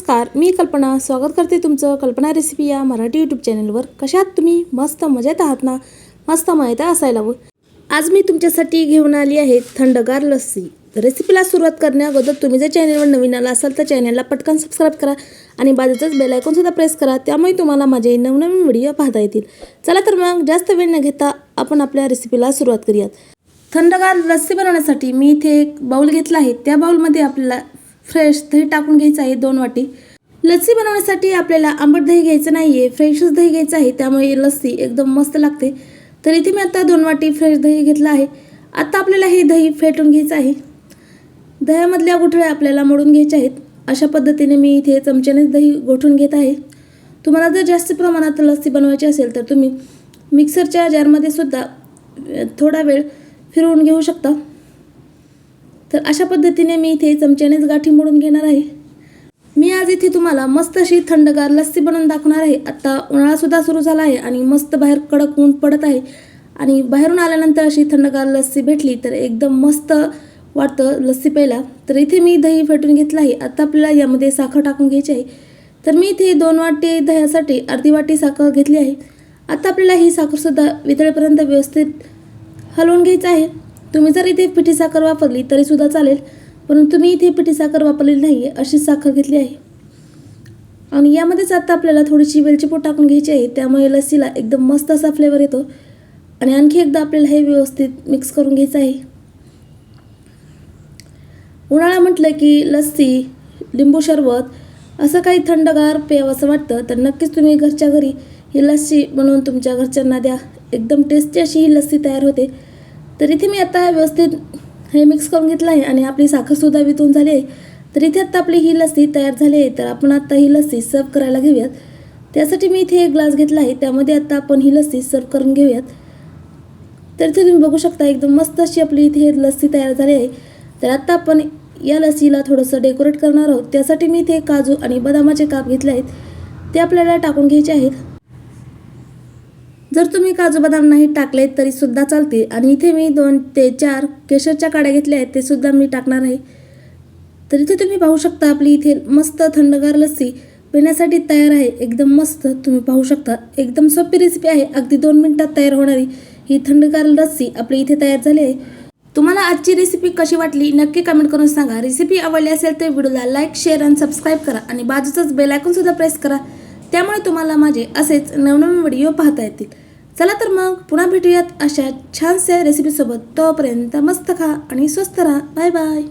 नमस्कार, मी कल्पना स्वागत करते तुमचं कल्पना रेसिपी या मराठी यूट्यूब चॅनलवर। कशात तुम्ही मस्त मजेत आहात ना? मस्त मजेत असायला हवं। आज मी तुमच्यासाठी घेऊन आली आहे थंडगार लस्सी। रेसिपीला सुरुवात करण्याअगोदर तुम्ही जर चॅनलवर नवीन आला असाल तर चॅनलला पटकन सबस्क्राइब करा आणि बाजूचाच बेल आयकॉन सुद्धा प्रेस करा, त्यामुळे तुम्हाला माझे नवनवीन व्हिडिओ पाहता येतील। चला तर मग जास्त वेळ न घेता आपण आपल्या रेसिपीला सुरुवात करूयात। थंडगार लस्सी बनवण्यासाठी मी इथे एक बाउल घेतला आहे। त्या बाउलमध्ये आपल्याला फ्रेश दही टाकून घ्यायचं आहे 2 वाटी। लस्सी बनवण्यासाठी आपल्याला आंबट दही घ्यायचं नाहीये, फ्रेशच दही घ्यायचं आहे, त्यामुळे लस्सी एकदम मस्त लागते। तर इथे मी आता 2 वाटी फ्रेश दही घेतला आहे। आता आपल्याला हे दही फेटून घ्यायचं आहे। दह्यामधल्या गुठळ्या आपल्याला मोडून घ्यायच्या आहेत। अशा पद्धतीने मी इथे चमच्याने दही गोठून घेत आहे। तुम्हाला जर जास्त प्रमाणात लस्सी बनवायची असेल तर तुम्ही मिक्सरच्या जारमध्ये सुद्धा थोडा वेळ फिरवून घेऊ शकता। तर अशा पद्धतीने मी इथे चमच्यानेच गाठी मोडून घेणार आहे। मी आज इथे तुम्हाला मस्त अशी थंडगार लस्सी बनवून दाखवणार आहे। आता उन्हाळा सुद्धा सुरू झाला आहे आणि मस्त बाहेर कडक ऊन पडत आहे आणि बाहेरून आल्यानंतर अशी थंडगार लस्सी भेटली तर एकदम मस्त वाटतं लस्सी प्यायला। तर इथे मी दही फेटून घेतलं आहे। आता आपल्याला यामध्ये साखर टाकून घ्यायची आहे। तर मी इथे 2 वाटी दह्यासाठी अर्धी वाटी साखर घेतली आहे। आता आपल्याला ही साखर सुद्धा वितळेपर्यंत व्यवस्थित हलवून घ्यायचं आहे। तुम्ही जर इथे पिठी साखर वापरली तरी सुद्धा चालेल, परंतु मी इथे पिठी साखर वापरलेली नाही आहे, अशीच साखर घेतली आहे। आणि यामध्येच आता आपल्याला थोडीशी वेलची पूड टाकून घ्यायची आहे, त्यामुळे लस्सीला एकदम मस्त असा फ्लेवर येतो। आणि आणखी एकदा आपल्याला हे व्यवस्थित मिक्स करून घ्यायचं आहे। उन्हाळा म्हटलं की लस्सी, लिंबू सरबत असं काही थंडगार प्यावंसं वाटतं, तर नक्कीच तुम्ही घरच्या घरी ही लस्सी बनवून तुमच्या घरच्यांना द्या। एकदम टेस्टी अशी ही लस्सी तयार होते। तर इथे मी आता व्यवस्थित हे मिक्स करून घेतलं आहे आणि आपली साखरसुद्धा वितळून झाली आहे। तर इथे आता आपली ही लस्सी तयार झाली आहे। तर आपण आता ही लस्सी सर्व करायला घेऊयात। त्यासाठी मी इथे एक ग्लास घेतला आहे, त्यामध्ये आता आपण ही लस्सी सर्व करून घेऊयात। तर इथे तुम्ही बघू शकता एकदम मस्त अशी आपली इथे लस्सी तयार झाली आहे। तर आता आपण या लस्सीला थोडंसं डेकोरेट करणार आहोत। त्यासाठी मी इथे काजू आणि बदामाचे काप घेतले आहेत, ते आपल्याला टाकून घ्यायचे आहेत। जर तुम्ही काजू बदाम नाही टाकले तरी सुद्धा चालते। आणि इथे मी 2 ते 4 केशरच्या काड्या घेतल्या आहेत, ते सुद्धा मी टाकणार आहे। तर इथे तुम्ही पाहू शकता आपली इथे मस्त थंडगार लस्सी पिण्यासाठी तयार आहे। एकदम मस्त तुम्ही पाहू शकता, एकदम सोपी रेसिपी आहे। अगदी 2 मिनिटात तयार होणारी ही थंडगार लस्सी आपली इथे तयार झाली आहे। तुम्हाला आजची रेसिपी कशी वाटली नक्की कमेंट करून सांगा। रेसिपी आवडली असेल तर व्हिडिओला लाईक, शेअर आणि सबस्क्राईब करा आणि बाजूचाच बेल आयकॉन सुद्धा प्रेस करा, त्यामुळे तुम्हाला माझे असेच नवनवीन व्हिडिओ पाहता येतील। चला तर मग पुन्हा भेटूयात अशा छानशा रेसिपीसोबत। तोपर्यंत मस्त खा आणि स्वस्त राहा। Bye bye.